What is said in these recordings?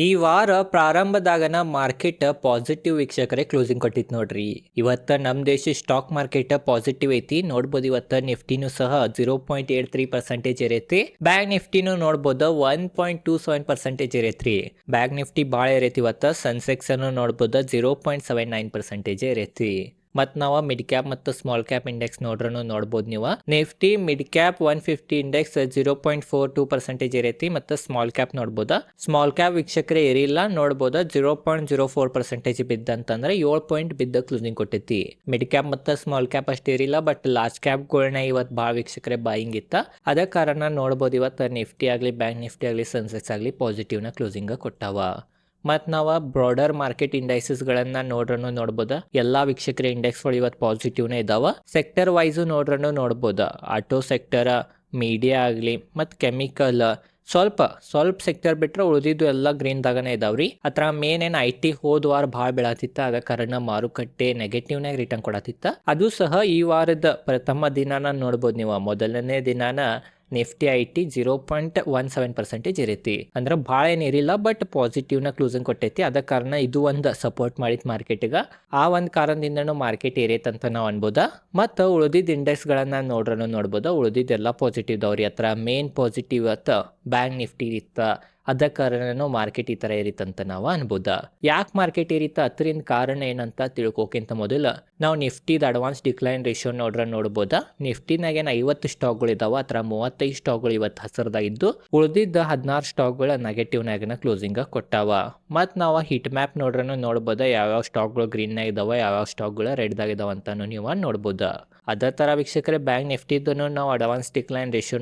ಈ ವಾರ ಪ್ರಾರಂಭದಾಗನ market positive ವೀಕ್ಷಕರೇ ಕ್ಲೋಸಿಂಗ್ ಕೊಟ್ಟಿತ್ತು ನೋಡ್ರಿ. ಇವತ್ತ ನಮ್ಮ ದೇಶ ಸ್ಟಾಕ್ ಮಾರ್ಕೆಟ್ ಪಾಸಿಟಿವ್ ಐತಿ ನೋಡ್ಬೋದು. ಇವತ್ತ ನಿಫ್ಟಿನೂ ಸಹ 0.83% ಇರೈತಿ. ಬ್ಯಾಂಕ್ ನಿಫ್ಟಿನೂ ನೋಡ್ಬೋದು 1.27% ಇರೈತ್ರಿ. ಬ್ಯಾಂಕ್ ನಿಫ್ಟಿ ಭಾಳ ಇರೈತಿ. ಇವತ್ತ ಸೆನ್ಸೆಕ್ಸ್ ಅನ್ನು ನೋಡ್ಬೋದು 0.79% ಇರೈತಿ. ಮತ್ತು ನಾವು ಮಿಡ್ ಕ್ಯಾಪ್ ಮತ್ತು ಸ್ಮಾಲ್ ಕ್ಯಾಪ್ ಇಂಡೆಕ್ಸ್ ನೋಡ್ಬೋದು ನೀವು. Nifty mid cap 150 index 0.42% ಇರೈತಿ. ಮತ್ತು ಸ್ಮಾಲ್ ಕ್ಯಾಪ್ ನೋಡ್ಬೋದು. ಸ್ಮಾಲ್ ಕ್ಯಾಪ್ ವೀಕ್ಷಕರೇ ಏರಿಲ್ಲ ನೋಡ್ಬೋದು 0.04% ಬಿದ್ದಂತಂದ್ರೆ 7 ಪಾಯಿಂಟ್ ಬಿದ್ದ ಕ್ಲೋಸಿಂಗ್ ಕೊಟ್ಟೈತಿ. ಮಿಡ್ ಕ್ಯಾಪ್ ಮತ್ತು ಸ್ಮಾಲ್ ಕ್ಯಾಪ್ ಅಷ್ಟೇ ಏರಿಲ್ಲ, ಬಟ್ ಲಾರ್ಜ್ ಕ್ಯಾಪ್ಗಳನ್ನ ಇವತ್ತು ಭಾಳ ವೀಕ್ಷಕರೇ ಬಾಯಿಂಗ್ ಇತ್ತ. ಅದ ಕಾರಣ ನೋಡ್ಬೋದು ಇವತ್ತು ನಿಫ್ಟಿ ಆಗಲಿ ಬ್ಯಾಂಕ್ ನಿಫ್ಟಿ ಆಗಲಿ ಸೆನ್ಸೆಕ್ಸ್ ಆಗಲಿ ಪಾಸಿಟಿವ್ನ ಕ್ಲೋಸಿಂಗ್ ಕೊಟ್ಟಾವ. ಮತ್ತು ನಾವು ಬ್ರಾಡರ್ ಮಾರ್ಕೆಟ್ ಇಂಡೈಸಸ್ಗಳನ್ನು ನೋಡ್ಬೋದು. ಎಲ್ಲಾ ವೀಕ್ಷಕರ ಇಂಡೆಕ್ಸ್ಗಳು ಇವತ್ತು ಪಾಸಿಟಿವ್ನೇ ಇದಾವ. ಸೆಕ್ಟರ್ ವೈಸು ನೋಡ್ಬೋದು. ಆಟೋ ಸೆಕ್ಟರ್, ಮೀಡಿಯಾ ಆಗಲಿ ಮತ್ತು ಕೆಮಿಕಲ್ ಸ್ವಲ್ಪ ಸೆಕ್ಟರ್ ಬಿಟ್ರೆ ಉಳಿದಿದ್ದು ಎಲ್ಲ ಗ್ರೀನ್ದಾಗನೇ ಇದಾವ್ರಿ. ಅತ್ರ ಮೇನ್ ಏನು IT ಹೋದ ವಾರ ಭಾಳ ಬೆಳತಿತ್ತ, ಅದ ಕಾರಣ ಮಾರುಕಟ್ಟೆ ನೆಗೆಟಿವ್ನಾಗ ರಿಟರ್ನ್ ಕೊಡತಿತ್ತ. ಅದು ಸಹ ಈ ವಾರದ ಪ್ರಥಮ ದಿನಾನ ನೋಡ್ಬೋದು ನೀವು. ಮೊದಲನೇ ದಿನಾನ ನಿಫ್ಟಿ IT 0.17% ಇರೈತಿ. ಅಂದ್ರೆ ಭಾಳ ಏನು ಇರಿಲ್ಲ, ಬಟ್ ಪಾಸಿಟಿವ್ನ ಕ್ಲೋಸಿಂಗ್ ಕೊಟ್ಟೈತಿ. ಅದ ಕಾರಣ ಇದು ಒಂದು ಸಪೋರ್ಟ್ ಮಾಡಿತ್ ಮಾರ್ಕೆಟ್ಗೆ. ಆ ಒಂದು ಕಾರಣದಿಂದನೂ ಮಾರ್ಕೆಟ್ ಏರೈತೆ ಅಂತ ನಾವು ಅನ್ಬೋದ. ಮತ್ತು ಉಳಿದಿದ್ದ ಇಂಡೆಕ್ಸ್ಗಳನ್ನ ನೋಡ್ಬೋದು. ಉಳಿದಿದ್ದೆಲ್ಲ ಪಾಸಿಟಿವ್ ಇದಾವ್ರಿ. ಹತ್ರ ಮೇನ್ ಪಾಸಿಟಿವ್ ಇವತ್ತು ಬ್ಯಾಂಕ್ ನಿಫ್ಟಿ ಇತ್ತ. ಅದ ಕಾರಣನೂ ಮಾರ್ಕೆಟ್ ಈ ಥರ ಏರಿತಂತ ನಾವು ಅನ್ಬೋದ. ಯಾಕೆ ಮಾರ್ಕೆಟ್ ಏರಿತ ಅದರಿಂದ ಕಾರಣ ಏನಂತ ತಿಳ್ಕೋಕ್ಕಿಂತ ಮೊದಲು ನಾವು ನಿಫ್ಟಿದ ಅಡ್ವಾನ್ಸ್ ಡಿಕ್ಲೈನ್ ರೇಷಿಯೋ ನೋಡ್ಬೋದ. ನಿಫ್ಟಿನಾಗ ಏನು 50 ಸ್ಟಾಕ್ಗಳು ಇದಾವ. ಅತ್ರ 35 ಸ್ಟಾಕ್ಗಳು ಇವತ್ತು ಹಸಿರದಾಗಿದ್ದು, ಉಳಿದಿದ್ದ 16 ಸ್ಟಾಕ್ಗಳು ನೆಗೆಟಿವ್ನಾಗನ ಕ್ಲೋಸಿಂಗ್ ಕೊಟ್ಟಾವ. ಮತ್ತು ನಾವು ಹಿಟ್ ಮ್ಯಾಪ್ ನೋಡ್ಬೋದು. ಯಾವ್ಯಾವ ಸ್ಟಾಕ್ಗಳು ಗ್ರೀನ್ನಾಗ ಇದಾವ, ಯಾವ್ಯಾವ ಸ್ಟಾಕ್ಗಳು ರೆಡ್ದಾಗ ಇದಾವ ಅಂತಾನು ನೀವು ನೋಡ್ಬೋದು. ಅದೇ ಥರ ವೀಕ್ಷಕರೇ ಬ್ಯಾಂಕ್ ನಿಫ್ಟಿದನ್ನು ನಾವು ಅಡ್ವಾನ್ಸ್ ಡಿಕ್ಲೈನ್ ರೇಷಿಯೋ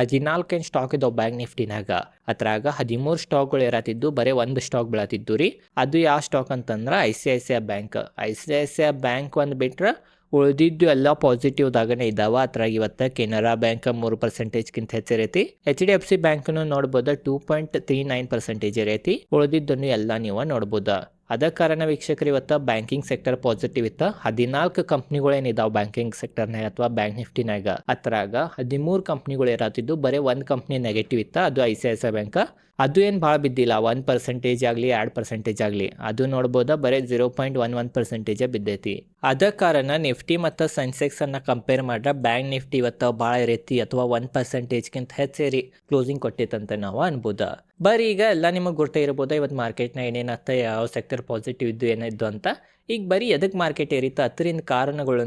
14 ಸ್ಟಾಕ್ ಇದಾವೆ ಬ್ಯಾಂಕ್ ನಿಫ್ಟಿನಾಗ. ಅದ್ರಾಗ 13 ಸ್ಟಾಕ್ಗಳು ಇರತ್ತಿದ್ದು, ಬರೀ 1 ಸ್ಟಾಕ್ ಬೆಳತಿದ್ದು ರೀ. ಅದು ಯಾವ ಸ್ಟಾಕ್ ಅಂತಂದ್ರೆ ICICI ಬ್ಯಾಂಕ್. ICICI ಬ್ಯಾಂಕ್ ಒಂದು ಬಿಟ್ರೆ ಉಳಿದಿದ್ದು ಎಲ್ಲ ಪಾಸಿಟಿವ್ದಾಗನೇ ಇದಾವ. ಅದ್ರಾಗ ಇವತ್ತು ಕೆನರಾ ಬ್ಯಾಂಕ್ 3%ಗಿಂತ ಹೆಚ್ಚಿರೈತಿ. HDFC ಬ್ಯಾಂಕ್ನು ನೋಡ್ಬೋದು 2.39% ಇರೈತಿ. ಉಳಿದಿದ್ದನ್ನು ಎಲ್ಲ ನೀವು ನೋಡ್ಬೋದು. ಅದ ಕಾರಣ ವೀಕ್ಷಕರು ಇವತ್ತು ಬ್ಯಾಂಕಿಂಗ್ ಸೆಕ್ಟರ್ ಪಾಸಿಟಿವ್ ಇತ್ತ. 14 ಕಂಪ್ನಿಗಳೇನಿದಾವೆ ಬ್ಯಾಂಕಿಂಗ್ ಸೆಕ್ಟರ್ನಾಗ ಅಥವಾ ಬ್ಯಾಂಕ್ ನಿಫ್ಟಿನಾಗ. ಅದ್ರಾಗ 13 ಕಂಪ್ನಿಗಳು ಇರತ್ತಿದ್ದು, ಬರೀ 1 ಕಂಪ್ನಿ ನೆಗೆಟಿವ್ ಇತ್ತ, ಅದು ICICI ಬ್ಯಾಂಕ್. ಅದು ಏನು ಭಾಳ ಬಿದ್ದಿಲ್ಲ, 1% ಆಗಲಿ 2% ಆಗಲಿ. ಅದು ನೋಡ್ಬೋದು ಬರೀ 0.11% ಬಿದ್ದೈತಿ. ಅದ ಕಾರಣ ನಿಫ್ಟಿ ಮತ್ತು ಸೆನ್ಸೆಕ್ಸ್ ಅನ್ನ ಕಂಪೇರ್ ಮಾಡ್ರೆ ಬ್ಯಾಂಕ್ ನಿಫ್ಟಿ ಇವತ್ತು ಭಾಳ ಇರೈತಿ, ಅಥವಾ 1%ಗಿಂತ ಹೆಚ್ಚೇರಿ ಕ್ಲೋಸಿಂಗ್ ಕೊಟ್ಟೈತಂತ ನಾವು ಅನ್ಬೋದು. ಬರೀ ಈಗ ಎಲ್ಲ ನಿಮಗೆ ಗೊತ್ತೇ ಇರ್ಬೋದು ಇವತ್ತು ಮಾರ್ಕೆಟ್ನ ಏನೇನತ್ತ, ಯಾವ ಸೆಕ್ಟರ್ ಪಾಸಿಟಿವ್ ಇದ್ದು ಏನಿದ್ದು ಅಂತ. ಈಗ ಬರೀ ಎದಕ್ಕೆ ಮಾರ್ಕೆಟ್ ಏರಿತ ಅದರಿಂದ ಕಾರಣಗಳು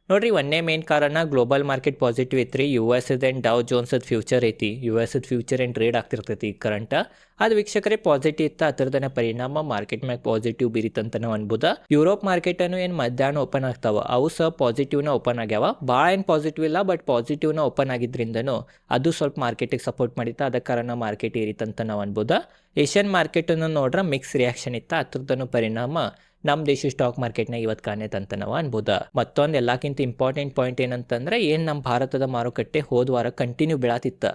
ನೋಡ್ರಿ. ಒಂದೇ ಮೇನ್ ಕಾರಣ ಗ್ಲೋಬಲ್ ಮಾರ್ಕೆಟ್ ಪಾಸಿಟಿವ್ ಐತ್ರಿ. US ಡೌ ಜೋನ್ಸ್ ಫ್ಯೂಚರ್ ಐತಿ. US ಫ್ಯೂಚರ್ ಏನು ಟ್ರೇಡ್ ಆಗ್ತಿರ್ತೈತಿ ಈಗ ಕರೆಂಟ್. ಅದು ವೀಕ್ಷಕರೇ ಪಾಸಿಟಿವ್ ಇತ್ತ, ಅದರದನ್ನ ಪರಿಣಾಮ ಮಾರ್ಕೆಟ್ ಮ್ಯಾಗ ಪಾಸಿಟಿವ್ ಬೀರಿತಂತ ನಾವು ಅನ್ಬೋದು. ಯುರೋಪ್ ಮಾರ್ಕೆಟ್ ಅನ್ನು ಏನು ಮಧ್ಯಾಹ್ನ ಓಪನ್ ಆಗ್ತಾವ, ಅವು ಸಹ ಪಾಸಿಟಿವ್ನ ಓಪನ್ ಆಗ್ಯಾವ. ಭಾಳ ಏನು ಪಾಸಿಟಿವ್ ಇಲ್ಲ, ಬಟ್ ಪಾಸಿಟಿವ್ನ ಓಪನ್ ಆಗಿದ್ರಿಂದನೂ ಅದು ಸ್ವಲ್ಪ ಮಾರ್ಕೆಟಿಗೆ ಸಪೋರ್ಟ್ ಮಾಡಿತ್ತ. ಅದ ಕಾರಣ ಮಾರ್ಕೆಟ್ ಏರಿತಂತ ನಾವು ಅನ್ಬೋದು. ಏಷ್ಯನ್ ಮಾರ್ಕೆಟನ್ನು ನೋಡ್ರೆ ಮಿಕ್ಸ್ ರಿಯಾಕ್ಷನ್ ಇತ್ತ. ಅದರದನ್ನು ಪರಿಣಾಮ ನಮ್ಮ ದೇಶ ಸ್ಟಾಕ್ ಮಾರ್ಕೆಟ್ನಾಗ ಇವತ್ತು ಕಾಣೈತಂತ ನಾವು ಅನ್ಬೋದು. ಮತ್ತೊಂದು ಎಲ್ಲಕ್ಕಿಂತ ಇಂಪಾರ್ಟೆಂಟ್ ಪಾಯಿಂಟ್ ಏನಂತಂದ್ರೆ, ಏನು ನಮ್ಮ ಭಾರತದ ಮಾರುಕಟ್ಟೆ ಹೋದ ವಾರ ಕಂಟಿನ್ಯೂ ಬೀಳತಿತ್ತ.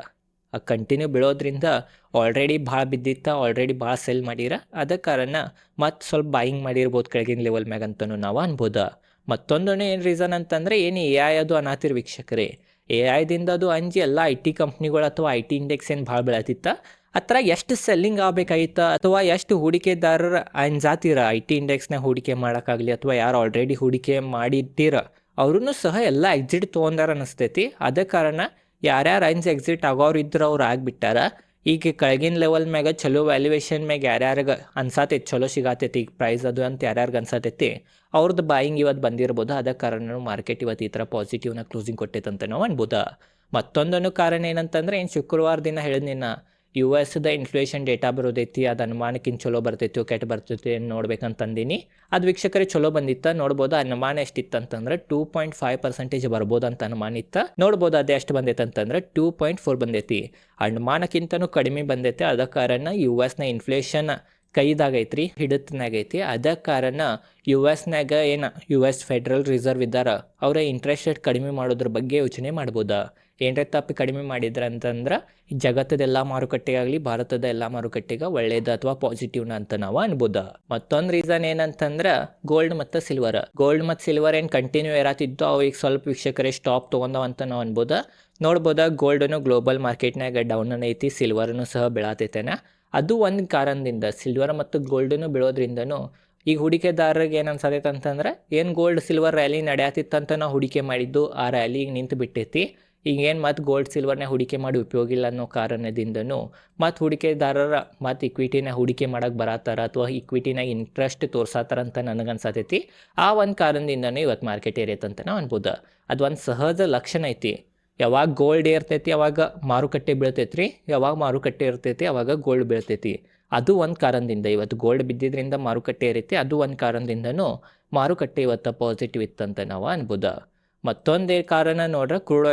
ಆ ಕಂಟಿನ್ಯೂ ಬೀಳೋದ್ರಿಂದ ಆಲ್ರೆಡಿ ಭಾಳ ಬಿದ್ದಿತ್ತ, ಆಲ್ರೆಡಿ ಭಾಳ ಸೆಲ್ ಮಾಡಿರ. ಅದ ಕಾರಣ ಮತ್ತು ಸ್ವಲ್ಪ ಬಾಯಿಂಗ್ ಮಾಡಿರ್ಬೋದು ಕೆಳಗಿನ ಲೆವೆಲ್ ಮ್ಯಾಗ ಅಂತಲೂ ನಾವು ಅನ್ಬೋದು. ಮತ್ತೊಂದು ಏನು ರೀಸನ್ ಅಂತಂದರೆ, ಏನು AI ಅದು ಅನ್ನತ್ತಿರ ವೀಕ್ಷಕರೇ. AI ಅದು ಅಂಜಿ ಎಲ್ಲ IT ಕಂಪ್ನಿಗಳು ಅಥವಾ IT ಇಂಡೆಕ್ಸ್ ಏನು ಭಾಳ ಬೆಳತಿತ್ತ. ಹತ್ರ ಎಷ್ಟು ಸೆಲ್ಲಿಂಗ್ ಆಗಬೇಕಾಗಿತ್ತ, ಅಥವಾ ಎಷ್ಟು ಹೂಡಿಕೆದಾರರ ಅಂಜಾತಿರ IT ಇಂಡೆಕ್ಸ್ನ ಹೂಡಿಕೆ ಮಾಡೋಕ್ಕಾಗಲಿ, ಅಥವಾ ಯಾರು ಆಲ್ರೆಡಿ ಹೂಡಿಕೆ ಮಾಡಿದ್ದೀರ ಅವ್ರೂ ಸಹ ಎಲ್ಲ ಎಕ್ಸಿಟ್ ತೊಗೊಂಡಾರ ಅನಿಸ್ತೈತಿ. ಅದ ಕಾರಣ ಯಾರ್ಯಾರು ಎಕ್ಸಿಟ್ ಆಗೋರು ಇದ್ರು ಅವ್ರು ಆಗಿಬಿಟ್ಟಾರ. ಈಗ ಕೆಳಗಿನ ಲೆವೆಲ್ ಮ್ಯಾಗ ಚಲೋ ವ್ಯಾಲ್ಯೂಯೇಷನ್ ಮ್ಯಾಗ ಯಾರ್ಯಾರಿಗೆ ಅನ್ಸಾತೈತಿ ಚಲೋ ಸಿಗಾತೈತಿ ಈಗ ಪ್ರೈಸ್ ಅದು ಅಂತ ಯಾರ್ಯಾರಿಗೆ ಅನ್ಸಾತೈತಿ ಅವ್ರದ್ದು ಬಾಯಿಂಗ್ ಇವತ್ತು ಬಂದಿರ್ಬೋದು. ಅದ ಕಾರಣ ಮಾರ್ಕೆಟ್ ಇವತ್ತು ಈ ಥರ ಪಾಸಿಟಿವ್ನ ಕ್ಲೋಸಿಂಗ್ ಕೊಟ್ಟೈತಂತ ನಾವು ಅನ್ಬೋದು. ಮತ್ತೊಂದನ್ನು ಕಾರಣ ಏನಂತಂದ್ರೆ, ಏನು ಶುಕ್ರವಾರ ದಿನ ಹೇಳಿದ್ನಿನ್ನ US ಇನ್ಫ್ಲೇಷನ್ ಡೇಟಾ ಬರೋದೈತಿ. ಅದು ಅನುಮಾನಕ್ಕಿಂತ ಚಲೋ ಬರ್ತೈತಿ ಕೆಟ್ಟ ಬರ್ತೈತಿ ನೋಡ್ಬೇಕಂತಂದಿನಿ. ಅದು ವೀಕ್ಷಕರೇ ಚಲೋ ಬಂದಿತ್ತ ನೋಡ್ಬೋದು. ಅನುಮಾನ ಎಷ್ಟಿತ್ತು ಅಂತಂದ್ರೆ 2.5% ಬರ್ಬೋದು ಅಂತ ಅನುಮಾನ ಇತ್ತ. ನೋಡ್ಬೋದು ಅದು ಎಷ್ಟು ಬಂದೈತೆ ಅಂತಂದ್ರೆ 2.4 ಬಂದೈತಿ. ಅನುಮಾನಕ್ಕಿಂತನೂ ಕಡಿಮೆ ಬಂದೈತೆ. ಅದ ಕಾರಣ US ಇನ್ಫ್ಲೇಷನ್ ಕೈದಾಗೈತ್ರಿ, ಹಿಡಿತನಾಗೈತಿ. ಅದ ಕಾರಣ US ಏನು US ಫೆಡ್ರಲ್ ರಿಸರ್ವ್ ಇದ್ದಾರ, ಅವರ ಇಂಟ್ರೆಸ್ಟ್ ರೇಟ್ ಕಡಿಮೆ ಮಾಡೋದ್ರ ಬಗ್ಗೆ ಯೋಚನೆ ಮಾಡ್ಬೋದಾ. ಏನರ ತಪ್ಪಿ ಕಡಿಮೆ ಮಾಡಿದ್ರ ಅಂತಂದ್ರೆ ಜಗತ್ತದ ಎಲ್ಲ ಮಾರುಕಟ್ಟೆಗಾಗಲಿ ಭಾರತದ ಎಲ್ಲ ಮಾರುಕಟ್ಟೆಗೆ ಒಳ್ಳೇದು ಅಥವಾ ಪಾಸಿಟಿವ್ನ ಅಂತ ನಾವು ಅನ್ಬೋದು. ಮತ್ತೊಂದು ರೀಸನ್ ಏನಂತಂದ್ರೆ ಗೋಲ್ಡ್ ಮತ್ತು ಸಿಲ್ವರ್ ಏನು ಕಂಟಿನ್ಯೂ ಇರತ್ತಿದ್ದು, ಅವು ಈಗ ಸ್ವಲ್ಪ ವೀಕ್ಷಕರೇ ಸ್ಟಾಪ್ ತೊಗೊಂಡವ ಅಂತ ನಾವು ಅನ್ಬೋದು. ನೋಡ್ಬೋದ ಗೋಲ್ಡನು ಗ್ಲೋಬಲ್ ಮಾರ್ಕೆಟ್ನಾಗ ಡೌನ್ ಐತಿ, ಸಿಲ್ವರ್ನು ಸಹ ಬೀಳತೈತೆನ. ಅದು ಒಂದು ಕಾರಣದಿಂದ ಸಿಲ್ವರ್ ಮತ್ತು ಗೋಲ್ಡನು ಬೀಳೋದ್ರಿಂದನೂ ಈಗ ಹೂಡಿಕೆದಾರರಿಗೆ ಏನು ಅನ್ಸತೈತೆ ಅಂತಂದ್ರೆ ಏನು ಗೋಲ್ಡ್ ಸಿಲ್ವರ್ ರ್ಯಾಲಿ ನಡೆಯತ್ತಿತ್ತಂತ ನಾವು ಹೂಡಿಕೆ ಮಾಡಿದ್ದು ಆ ರ್ಯಾಲಿ ಈಗ ನಿಂತು ಬಿಟ್ಟೈತಿ, ಈಗ ಏನು ಮತ್ತು ಗೋಲ್ಡ್ ಸಿಲ್ವರ್ನ ಹೂಡಿಕೆ ಮಾಡಿ ಉಪಯೋಗ ಇಲ್ಲ ಅನ್ನೋ ಕಾರಣದಿಂದನೂ ಮತ್ತು ಹೂಡಿಕೆದಾರರ ಮತ್ತು ಇಕ್ವಿಟಿನ ಹೂಡಿಕೆ ಮಾಡೋಕೆ ಬರತ್ತಾರ ಅಥವಾ ಇಕ್ವಿಟಿನಾಗ ಇಂಟ್ರೆಸ್ಟ್ ತೋರ್ಸತ್ತಾರ ಅಂತ ನನಗನ್ಸತೈತಿ. ಆ ಒಂದು ಕಾರಣದಿಂದನೇ ಇವತ್ತು ಮಾರ್ಕೆಟ್ ಏರೈತಂತ ನಾವು ಅನ್ಬೋದು. ಅದು ಒಂದು ಸಹಜ ಲಕ್ಷಣ ಐತಿ. ಯಾವಾಗ ಗೋಲ್ಡ್ ಏರ್ತೈತಿ ಅವಾಗ ಮಾರುಕಟ್ಟೆ ಬೀಳ್ತೈತಿ ರೀ, ಯಾವಾಗ ಮಾರುಕಟ್ಟೆ ಇರ್ತೈತಿ ಅವಾಗ ಗೋಲ್ಡ್ ಬೀಳ್ತೈತಿ. ಅದು ಒಂದು ಕಾರಣದಿಂದ ಇವತ್ತು ಗೋಲ್ಡ್ ಬಿದ್ದಿದ್ದರಿಂದ ಮಾರುಕಟ್ಟೆ ಏರೈತಿ, ಅದು ಒಂದು ಕಾರಣದಿಂದನೂ ಮಾರುಕಟ್ಟೆ ಇವತ್ತು ಪಾಸಿಟಿವ್ ಇತ್ತಂತ ನಾವು ಅನ್ಬೋದು. ಮತ್ತೊಂದೇ ಕಾರಣ ನೋಡ್ರೆ ಕ್ರೂಡ್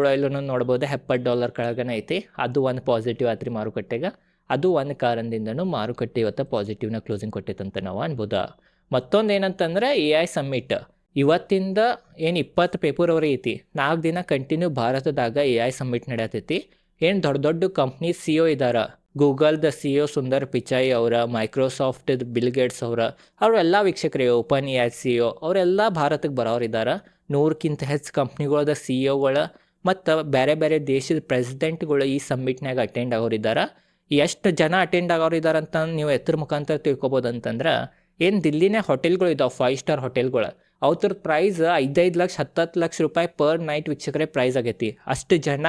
ಆಯಿಲ್ನು ನೋಡ್ಬೋದು $70 ಕೆಳಗನೆ ಐತಿ, ಅದು ಒಂದು ಪಾಸಿಟಿವ್ ಆತ್ರಿ ಮಾರುಕಟ್ಟೆಗೆ. ಅದು ಒಂದು ಕಾರಣದಿಂದನೂ ಮಾರುಕಟ್ಟೆ ಇವತ್ತು ಪಾಸಿಟಿವ್ನ ಕ್ಲೋಸಿಂಗ್ ಕೊಟ್ಟೈತಂತ ನಾವು ಅನ್ಬೋದು. ಮತ್ತೊಂದು ಏನಂತಂದ್ರೆ AI ಸಮ್ಮಿಟ್ ಇವತ್ತಿಂದ ಏನು 20 ಫೆಬ್ರವರಿ ಐತಿ, 4 ದಿನ ಕಂಟಿನ್ಯೂ ಭಾರತದಾಗ AI ಸಮ್ಮಿಟ್ ನಡೆಯತೈತಿ. ಏನು ದೊಡ್ಡ ದೊಡ್ಡ ಕಂಪ್ನಿ CEO ಇದ್ದಾರೆ, ಗೂಗಲ್ದ CEO ಸುಂದರ್ ಪಿಚಾಯಿ ಅವರ, ಮೈಕ್ರೋಸಾಫ್ಟ್ ಬಿಲ್ ಗೇಟ್ಸ್ ಅವರೆಲ್ಲ ವೀಕ್ಷಕರೇ, ಓಪನ್ AI CEO ಅವರೆಲ್ಲ ಭಾರತಕ್ಕೆ ಬರೋರಿದ್ದಾರೆ. 100ಕ್ಕಿಂತ ಹೆಚ್ಚು ಕಂಪ್ನಿಗಳದ CEOಗಳು ಮತ್ತು ಬೇರೆ ಬೇರೆ ದೇಶದ ಪ್ರೆಸಿಡೆಂಟ್ಗಳು ಈ ಸಮ್ಮಿಟ್ನಾಗ ಅಟೆಂಡ್ ಆಗೋರಿದ್ದಾರೆ. ಎಷ್ಟು ಜನ ಅಟೆಂಡ್ ಆಗೋರಿದ್ದಾರೆ ಅಂತ ನೀವು ಎತ್ತರ ಮುಖಾಂತರ ತಿಳ್ಕೊಬೋದು. ಅಂತಂದ್ರೆ ಏನು ದಿಲ್ಲಿನೇ ಹೋಟೆಲ್ಗಳು ಇದಾವೆ, 5 ಸ್ಟಾರ್ ಹೋಟೆಲ್ಗಳು, ಅವ್ರ ಪ್ರೈಸ್ 5 ಲಕ್ಷ 10 ಲಕ್ಷ ರೂಪಾಯಿ ಪರ್ ನೈಟ್ ವೀಕ್ಷಕರೇ ಪ್ರೈಸ್ ಆಗೈತಿ. ಅಷ್ಟು ಜನ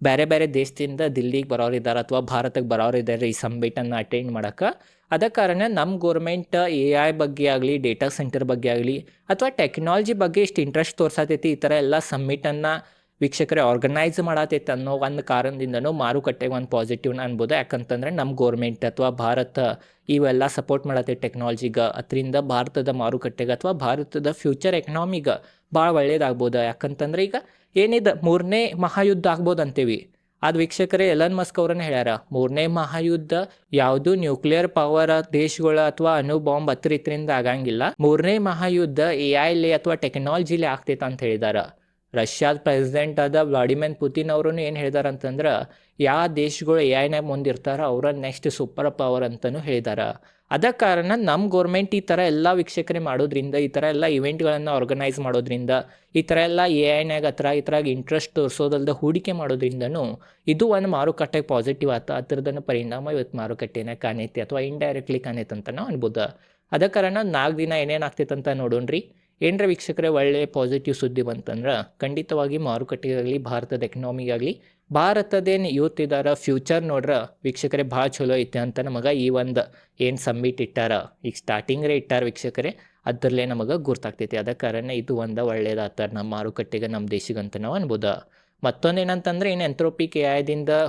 ಬೇರೆ ಬೇರೆ ದೇಶದಿಂದ ದಿಲ್ಲಿಗೆ ಬರೋರಿದ್ದಾರೆ ಅಥವಾ ಭಾರತಕ್ಕೆ ಬರೋರಿದ್ದಾರೆ ಈ ಸಮ್ಮಿಟನ್ನು ಅಟೆಂಡ್ ಮಾಡೋಕ್ಕೆ. ಅದ ಕಾರಣ ನಮ್ಮ ಗೋರ್ಮೆಂಟ್ AI ಬಗ್ಗೆ ಆಗಲಿ, ಡೇಟಾ ಸೆಂಟರ್ ಬಗ್ಗೆ ಆಗಲಿ ಅಥವಾ ಟೆಕ್ನಾಲಜಿ ಬಗ್ಗೆ ಇಷ್ಟು ಇಂಟ್ರೆಸ್ಟ್ ತೋರ್ಸತೈತಿ, ಈ ಥರ ಎಲ್ಲ ಸಮ್ಮಿಟನ್ನು ವೀಕ್ಷಕರೇ ಆರ್ಗನೈಸ್ ಮಾಡತೈತೆ ಅನ್ನೋ ಒಂದು ಕಾರಣದಿಂದನೂ ಮಾರುಕಟ್ಟೆಗೆ ಒಂದು ಪಾಸಿಟಿವ್ನ ಅನ್ಬೋದು. ಯಾಕಂತಂದರೆ ನಮ್ಮ ಗೋರ್ಮೆಂಟ್ ಅಥವಾ ಭಾರತ ಇವೆಲ್ಲ ಸಪೋರ್ಟ್ ಮಾಡತ್ತೈತೆ ಟೆಕ್ನಾಲಜಿಗೆ, ಅದರಿಂದ ಭಾರತದ ಮಾರುಕಟ್ಟೆಗೆ ಅಥವಾ ಭಾರತದ ಫ್ಯೂಚರ್ ಎಕನಾಮಿಗೆ ಭಾಳ ಒಳ್ಳೇದಾಗ್ಬೋದು. ಯಾಕಂತಂದ್ರೆ ಈಗ ಏನಿದೆ 3ನೇ ಮಹಾಯುದ್ಧ ಆಗ್ಬೋದು ಅಂತೀವಿ, ಅದು ವೀಕ್ಷಕರೇ ಎಲನ್ ಮಸ್ಕ್ ಅವ್ರನ್ನ ಹೇಳ್ಯಾರ, 3ನೇ ಮಹಾಯುದ್ಧ ಯಾವುದು ನ್ಯೂಕ್ಲಿಯರ್ ಪವರ್ ದೇಶಗಳ ಅಥವಾ ಅಣು ಬಾಂಬ್ ಹತ್ತಿರದಿಂದ ಆಗಂಗಿಲ್ಲ, 3ನೇ ಮಹಾಯುದ್ಧ AI ಅಥವಾ ಟೆಕ್ನಾಲಜಿಲಿ ಆಗ್ತೈತೆ ಅಂತ ಹೇಳಿದಾರೆ. ರಷ್ಯಾದ ಪ್ರೆಸಿಡೆಂಟ್ ಆದ ವ್ಲಾಡಿಮಿರ್ ಪುತಿನ್ ಅವರು ಏನು ಹೇಳಿದಾರೆ ಅಂತಂದ್ರೆ, ಯಾವ ದೇಶಗಳು AI ಮುಂದಿರ್ತಾರ ಅವರ ನೆಕ್ಸ್ಟ್ ಸೂಪರ್ ಪವರ್ ಅಂತಲೂ ಹೇಳಿದಾರೆ. ಅದ ಕಾರಣ ನಮ್ಮ ಗೌರ್ಮೆಂಟ್ ಈ ಥರ ಎಲ್ಲ ವೀಕ್ಷಕರೇ ಮಾಡೋದ್ರಿಂದ, ಈ ಥರ ಎಲ್ಲ ಇವೆಂಟ್ಗಳನ್ನು ಆರ್ಗನೈಸ್ ಮಾಡೋದ್ರಿಂದ, ಈ ಥರ ಎಲ್ಲ AI ಈ ಥರ ಇಂಟ್ರೆಸ್ಟ್ ತೋರಿಸೋದಲ್ದ ಹೂಡಿಕೆ ಮಾಡೋದ್ರಿಂದನೂ ಇದು ಒಂದು ಮಾರುಕಟ್ಟೆಗೆ ಪಾಸಿಟಿವ್ ಆತ. ಅದರದನ್ನು ಪರಿಣಾಮ ಇವತ್ತು ಮಾರುಕಟ್ಟೆನ ಕಾಣೈತಿ ಅಥವಾ ಇಂಡೈರೆಕ್ಟ್ಲಿ ಕಾಣೈತೆ ಅಂತ ನಾವು ಅನ್ಬೋದು. ಅದ ಕಾರಣ 4 ದಿನ ಏನೇನು ಆಗ್ತೈತೆ ಅಂತ ನೋಡೋಣ್ರಿ. ಏನರ ವೀಕ್ಷಕರೇ ಒಳ್ಳೆ ಪಾಸಿಟಿವ್ ಸುದ್ದಿ ಬಂತಂದ್ರೆ ಖಂಡಿತವಾಗಿ ಮಾರುಕಟ್ಟೆಗಾಗಲಿ, ಭಾರತದ ಎಕನಾಮಿಗಾಗಲಿ, ಭಾರತದೇನು ಯೂತ್ ಇದ್ದಾರೆ ಫ್ಯೂಚರ್ ನೋಡ್ರೆ ವೀಕ್ಷಕರೇ ಭಾಳ ಚಲೋ ಐತೆ ಅಂತ ನಮಗೆ ಈ ಒಂದು ಏನು ಸಮ್ಮಿಟ್ ಇಟ್ಟಾರ, ಈಗ ಸ್ಟಾರ್ಟಿಂಗ್ರೇ ಇಟ್ಟಾರ ವೀಕ್ಷಕರೇ, ಅದರಲ್ಲೇ ನಮಗೆ ಗುರ್ತಾಗ್ತೈತಿ. ಅದ ಕಾರಣ ಇದು ಒಂದು ಒಳ್ಳೇದಾಗ್ತಾರೆ ನಮ್ಮ ಮಾರುಕಟ್ಟೆಗೆ, ನಮ್ಮ ದೇಶಗಂತ ನಾವು ಅನ್ಬೋದು. ಮತ್ತೊಂದು ಏನಂತಂದ್ರೆ ಏನು ಎಂಥ್ರೋಪಿಕ್ AI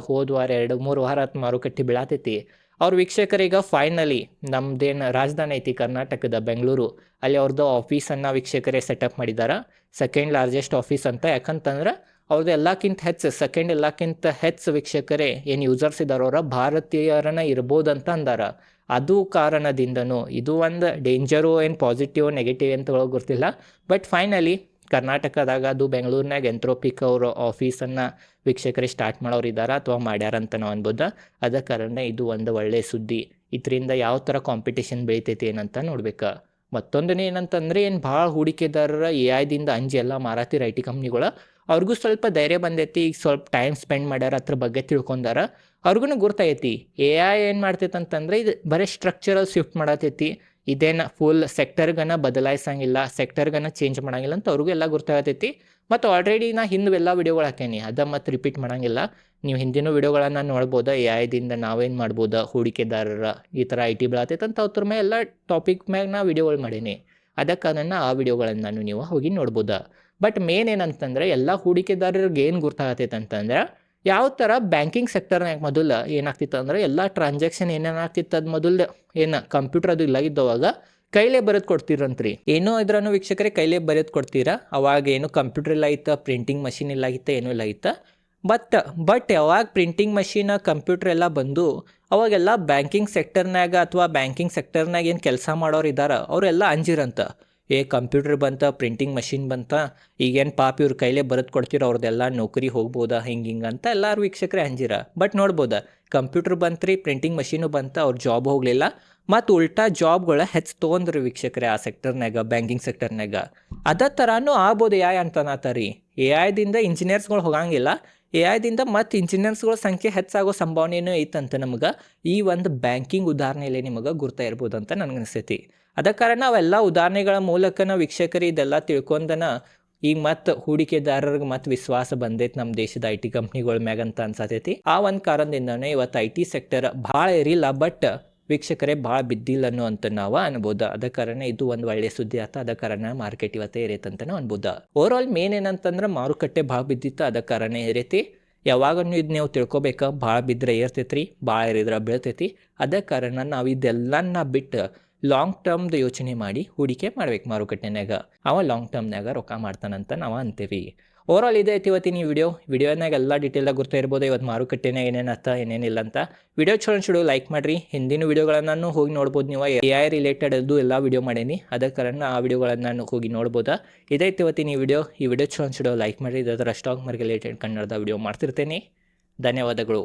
ಹೋದ ವಾರ 2-3 ವಾರ ಮಾರುಕಟ್ಟೆ ಬೀಳತೈತಿ. ಅವ್ರ ವೀಕ್ಷಕರೀಗ ಫೈನಲಿ ನಮ್ದೇನು ರಾಜಧಾನಿ ಐತಿ ಕರ್ನಾಟಕದ ಬೆಂಗಳೂರು, ಅಲ್ಲಿ ಅವ್ರದ್ದು ಆಫೀಸನ್ನು ವೀಕ್ಷಕರೇ ಸೆಟಪ್ ಮಾಡಿದ್ದಾರೆ. ಸೆಕೆಂಡ್ ಲಾರ್ಜೆಸ್ಟ್ ಆಫೀಸ್ ಅಂತ. ಯಾಕಂತಂದ್ರೆ ಅವ್ರದ್ದು ಎಲ್ಲಕ್ಕಿಂತ ಹೆಚ್ಚು ವೀಕ್ಷಕರೇ ಏನು ಯೂಸರ್ಸ್ ಇದ್ದಾರೋ ಅವರ ಭಾರತೀಯರನ್ನ ಇರ್ಬೋದಂತ ಅಂದಾರ. ಅದು ಕಾರಣದಿಂದನೂ ಇದು ಒಂದು ಡೇಂಜರು, ಏನು ಪಾಸಿಟಿವ್ ನೆಗೆಟಿವ್ ಅಂತ ಗೊತ್ತಿಲ್ಲ, ಬಟ್ ಫೈನಲಿ ಕರ್ನಾಟಕದಾಗ ಅದು ಬೆಂಗಳೂರಿನಾಗ ಎಂಥ್ರೋಪಿಕ್ ಅವರು ಆಫೀಸನ್ನು ವೀಕ್ಷಕರೇ ಸ್ಟಾರ್ಟ್ ಮಾಡೋರಿದ್ದಾರೆ ಅಥವಾ ಮಾಡ್ಯಾರಂತ ನಾವು ಅನ್ಬೋದು. ಅದ ಕಾರಣ ಇದು ಒಂದು ಒಳ್ಳೆಯ ಸುದ್ದಿ. ಇದರಿಂದ ಯಾವ ಥರ ಕಾಂಪಿಟೇಷನ್ ಬೆಳಿತೈತಿ ಏನಂತ ನೋಡ್ಬೇಕು. ಮತ್ತೊಂದನೇ ಏನಂತಂದರೆ ಏನು ಭಾಳ ಹೂಡಿಕೆದಾರರ AI ಅಂಜಿ ಎಲ್ಲ ಮಾರಾತಿರ IT ಕಂಪ್ನಿಗಳು, ಅವ್ರಿಗೂ ಸ್ವಲ್ಪ ಧೈರ್ಯ ಬಂದೈತಿ. ಈಗ ಸ್ವಲ್ಪ ಟೈಮ್ ಸ್ಪೆಂಡ್ ಮಾಡ್ಯಾರ, ಅದ್ರ ಬಗ್ಗೆ ತಿಳ್ಕೊಂಡಾರ, ಅವ್ರಿಗೂ ಗುರ್ತೈತಿ AI ಏನು ಮಾಡ್ತೈತೆ ಅಂತಂದರೆ ಇದು ಬರೀ ಸ್ಟ್ರಕ್ಚರಲ್ ಶಿಫ್ಟ್ ಮಾಡತೈತಿ, ಇದೇನು ಫುಲ್ ಸೆಕ್ಟರ್ಗನ ಬದಲಾಯಿಸಂಗಿಲ್ಲ, ಸೆಕ್ಟರ್ಗನ ಚೇಂಜ್ ಮಾಡಂಗಿಲ್ಲ ಅಂತ ಅವ್ರಿಗೂ ಎಲ್ಲ ಗುರ್ತಾಗತೈತಿ. ಮತ್ತು ಆಲ್ರೆಡಿ ನಾ ಹಿಂದೆಲ್ಲ ವಿಡಿಯೋಗಳು ಹಾಕೇನಿ, ಅದ ಮತ್ತು ರಿಪೀಟ್ ಮಾಡಂಗಿಲ್ಲ. ನೀವು ಹಿಂದಿನ ವಿಡಿಯೋಗಳನ್ನು ನೋಡ್ಬೋದು. AI ನಾವೇನು ಮಾಡ್ಬೋದು, ಹೂಡಿಕೆದಾರರ ಈ ಥರ IT ಬೆಳತೈತೆ ಅಂತ ಅವ್ರ ಮೇಲೆ ಎಲ್ಲ ಟಾಪಿಕ್ ಮ್ಯಾಗ ನಾ ವಿಡಿಯೋಗಳು ಮಾಡೀನಿ. ಅದಕ್ಕೆ ಆ ವಿಡಿಯೋಗಳನ್ನು ನೀವು ಹೋಗಿ ನೋಡ್ಬೋದು. ಬಟ್ ಮೇನ್ ಏನಂತಂದರೆ ಎಲ್ಲ ಹೂಡಿಕೆದಾರರಿಗೆ ಏನು ಗುರ್ತಾಗತೈತೆ ಅಂತಂದ್ರೆ, ಯಾವ ಥರ ಬ್ಯಾಂಕಿಂಗ್ ಸೆಕ್ಟರ್ನಾಗ ಮೊದಲು ಏನಾಗ್ತಿತ್ತು ಅಂದರೆ ಎಲ್ಲ ಟ್ರಾನ್ಸಾಕ್ಷನ್ ಏನೇನಾಗ್ತಿತ್ತು ಅದು ಮೊದಲು ಏನು ಕಂಪ್ಯೂಟರ್ ಅದು ಇಲ್ಲ ಇದ್ದವಾಗ ಕೈಲೇ ಬರೆದು ಕೊಡ್ತೀರಂತ್ರಿ. ಏನೋ ಇದ್ರೂ ವೀಕ್ಷಕರೇ ಕೈಲೇ ಬರೆದು ಕೊಡ್ತೀರಾ. ಅವಾಗ ಏನು ಕಂಪ್ಯೂಟರ್ ಇಲ್ಲ ಇತ್ತು, ಪ್ರಿಂಟಿಂಗ್ ಮಷಿನ್ ಇಲ್ಲ ಇತ್ತು, ಏನೂ ಇಲ್ಲ ಇತ್ತು. ಬಟ್ ಯಾವಾಗ ಪ್ರಿಂಟಿಂಗ್ ಮಷೀನ್ ಕಂಪ್ಯೂಟರ್ ಎಲ್ಲ ಬಂದು ಅವಾಗೆಲ್ಲ ಬ್ಯಾಂಕಿಂಗ್ ಸೆಕ್ಟರ್ನಾಗ ಅಥವಾ ಬ್ಯಾಂಕಿಂಗ್ ಸೆಕ್ಟರ್ನಾಗ ಏನು ಕೆಲಸ ಮಾಡೋರು ಇದ್ದಾರೆ ಅವರೆಲ್ಲ ಅಂಜಿರಂತ, ಕಂಪ್ಯೂಟರ್ ಬಂತ, ಪ್ರಿಂಟಿಂಗ್ ಮಷಿನ್ ಬಂತ, ಈಗೇನು ಪಾಪ ಇವ್ರ ಕೈಲೇ ಬರೆದು ಕೊಡ್ತೀರ, ಅವ್ರದ್ದೆಲ್ಲ ನೌಕರಿ ಹೋಗ್ಬೋದಾ ಹಿಂಗೆ ಅಂತ ಎಲ್ಲರೂ ವೀಕ್ಷಕರೇ ಅಂಜಿರ. ಬಟ್ ನೋಡ್ಬೋದ ಕಂಪ್ಯೂಟರ್ ಬಂತ್ರಿ, ಪ್ರಿಂಟಿಂಗ್ ಮಷೀನು ಬಂತ, ಅವ್ರ ಜಾಬ್ ಹೋಗಲಿಲ್ಲ, ಮತ್ತು ಉಲ್ಟಾ ಜಾಬ್ಗಳ ಹೆಚ್ಚು ತೊಗೊಂಡ್ರಿ ವೀಕ್ಷಕರೇ ಆ ಸೆಕ್ಟರ್ನಾಗ, ಬ್ಯಾಂಕಿಂಗ್ ಸೆಕ್ಟರ್ನಾಗ. ಅದೇ ಥರನೂ ಆಗ್ಬೋದು AI ಅಂತ ಅನ್ನತ್ತಾರೀ. AI ಇಂಜಿನಿಯರ್ಸ್ಗಳು ಹೋಗಂಗಿಲ್ಲ, AI ದಿಂದ ಮತ್ತು ಇಂಜಿನಿಯರ್ಸ್ಗಳ ಸಂಖ್ಯೆ ಹೆಚ್ಚಾಗೋ ಸಂಭಾವನೆಯೂ ಐತಂತ ನಮಗೆ ಈ ಒಂದು ಬ್ಯಾಂಕಿಂಗ್ ಉದಾಹರಣೆಯಲ್ಲಿ ನಿಮಗೆ ಗುರ್ತಾ ಇರ್ಬೋದು ಅಂತ ನನಗನ್ನಿಸ್ತೈತಿ. ಅದ ಕಾರಣ ಅವೆಲ್ಲ ಉದಾಹರಣೆಗಳ ಮೂಲಕ ನಾವು ವೀಕ್ಷಕರು ಇದೆಲ್ಲ ತಿಳ್ಕೊಂಡನ ಈಗ ಮತ್ತು ಹೂಡಿಕೆದಾರರಿಗೆ ಮತ್ತು ವಿಶ್ವಾಸ ಬಂದೈತಿ ನಮ್ಮ ದೇಶದ IT ಕಂಪ್ನಿಗಳ ಮ್ಯಾಗ ಅಂತ ಅನ್ಸತೈತಿ. ಆ ಒಂದು ಕಾರಣದಿಂದನೇ ಇವತ್ತು IT ಸೆಕ್ಟರ್ ಭಾಳ ಏರಿಲ್ಲ, ಬಟ್ ವೀಕ್ಷಕರೇ ಭಾಳ ಬಿದ್ದಿಲ್ಲ ಅಂತ ನಾವು ಅನ್ಬೋದು. ಅದ ಕಾರಣ ಇದು ಒಂದು ಒಳ್ಳೆ ಸುದ್ದಿ ಆತ. ಅದ ಕಾರಣ ಮಾರ್ಕೆಟ್ ಇವತ್ತೇ ಏರೈತೆ ಅಂತ ಅನ್ಬೋದು. ಓವರ್ ಆಲ್ ಮೇನ್ ಏನಂತಂದ್ರೆ ಮಾರುಕಟ್ಟೆ ಭಾಳ ಬಿದ್ದಿತ್ತು, ಅದ ಕಾರಣ ಏರೈತಿ. ಯಾವಾಗಲೂ ಇದು ನೀವು ತಿಳ್ಕೊಬೇಕು, ಭಾಳ ಬಿದ್ದರೆ ಏರ್ತೈತ್ರಿ, ಭಾಳ ಏರಿದ್ರೆ ಬೀಳ್ತೈತಿ. ಅದ ಕಾರಣ ನಾವು ಇದೆಲ್ಲನ ಬಿಟ್ಟು ಲಾಂಗ್ ಟರ್ಮ್ದು ಯೋಚನೆ ಮಾಡಿ ಹೂಡಿಕೆ ಮಾಡ್ಬೇಕು ಮಾರುಕಟ್ಟೆನಾಗ. ಅವ ಲಾಂಗ್ ಟರ್ಮ್ನಾಗ ರೊಕ್ಕ ಮಾಡ್ತಾನಂತ ನಾವು ಅಂತೀವಿ. ಓವರ್ ಆಲ್ ಇದೇ ಐತಿ ಇವತ್ತಿನ ಈ ವಿಡಿಯೋನಾಗ ಎಲ್ಲ ಡೀಟೇಲಾಗಿ ಗುರ್ತಾ ಇರ್ಬೋದು ಇವತ್ತು ಮಾರುಕಟ್ಟೆನಾಗ ಏನೇನತ್ತ ಏನೇನಿಲ್ಲ ಅಂತ. ವಿಡಿಯೋ ಚಲೋ ಲೈಕ್ ಮಾಡಿರಿ. ಹಿಂದಿನ ವಿಡಿಯೋಗಳನ್ನು ಹೋಗಿ ನೋಡ್ಬೋದು ನೀವು. AI ರಿಲೇಟೆಡ್ ಅದು ಎಲ್ಲ ವಿಡಿಯೋ ಮಾಡೀನಿ, ಅದ ಕಾರಣ ಆ ವಿಡಿಯೋಗಳನ್ನು ಹೋಗಿ ನೋಡ್ಬೋದಾ. ಇದೈತಿ ಇವತ್ತಿನ ಈ ವಿಡಿಯೋ ಚಲೋ ಲೈಕ್ ಮಾಡಿರಿ. ಇದರ ಸ್ಟಾಕ್ ಮಾರ್ಕೆಟ್ ರಿಲೇಟೆಡ್ ಕನ್ನಡದ ವಿಡಿಯೋ ಮಾಡ್ತಿರ್ತೇನೆ. ಧನ್ಯವಾದಗಳು.